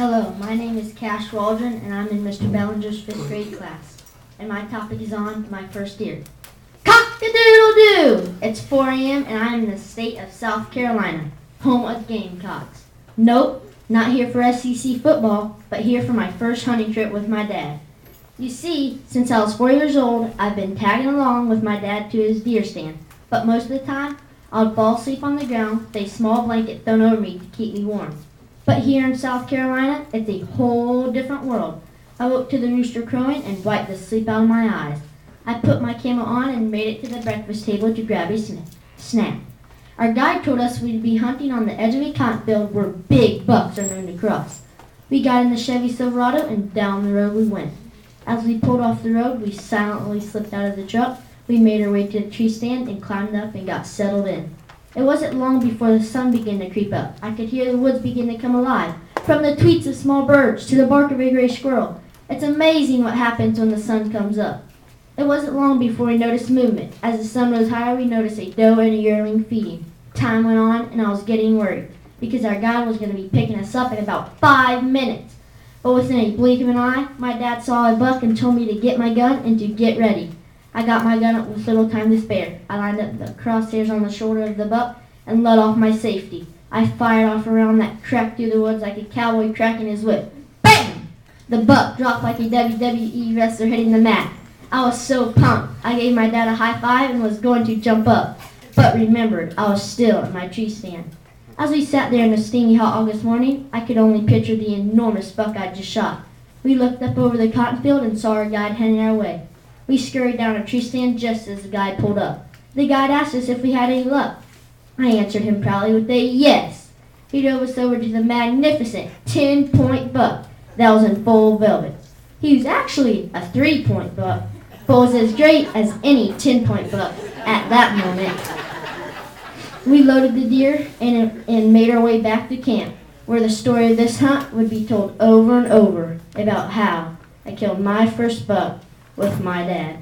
Hello, my name is Kash and I'm in Mr. Bellinger's 5th grade class. And my topic is on my first deer. Cock-a-doodle-doo! It's 4 a.m. and I'm in the state of South Carolina, home of Gamecocks. Nope, not here for SEC football, but here for my first hunting trip with my dad. You see, since I was 4 years old, I've been tagging along with my dad to his deer stand. But most of the time, I would fall asleep on the ground with a small blanket thrown over me to keep me warm. But here in South Carolina, it's a whole different world. I woke to the rooster crowing and wiped the sleep out of my eyes. I put my camo on and made it to the breakfast table to grab a snack. Our guide told us we'd be hunting on the edge of a cotton field where big bucks are known to cross. We got in the Chevy Silverado and down the road we went. As we pulled off the road, we silently slipped out of the truck. We made our way to the tree stand and climbed up and got settled in. It wasn't long before the sun began to creep up. I could hear the woods begin to come alive, from the tweets of small birds to the bark of a gray squirrel. It's amazing what happens when the sun comes up. It wasn't long before we noticed movement. As the sun rose higher, we noticed a doe and a yearling feeding. Time went on, and I was getting worried, because our guide was going to be picking us up in about 5 minutes. But within a blink of an eye, my dad saw a buck and told me to get my gun and to get ready. I got my gun up with little time to spare. I lined up the crosshairs on the shoulder of the buck and let off my safety. I fired off a round that cracked through the woods like a cowboy cracking his whip. Bam! The buck dropped like a WWE wrestler hitting the mat. I was so pumped. I gave my dad a high five and was going to jump up, but remembered I was still in my tree stand. As we sat there in the steamy hot August morning, I could only picture the enormous buck I'd just shot. We looked up over the cotton field and saw our guide heading our way. We scurried down a tree stand just as the guide pulled up. The guide asked us if we had any luck. I answered him proudly with a yes. He drove us over to the magnificent 10-point buck that was in full velvet. He was actually a 3-point buck, but was as great as any 10-point buck at that moment. We loaded the deer and made our way back to camp, where the story of this hunt would be told over and over about how I killed my first buck with my dad.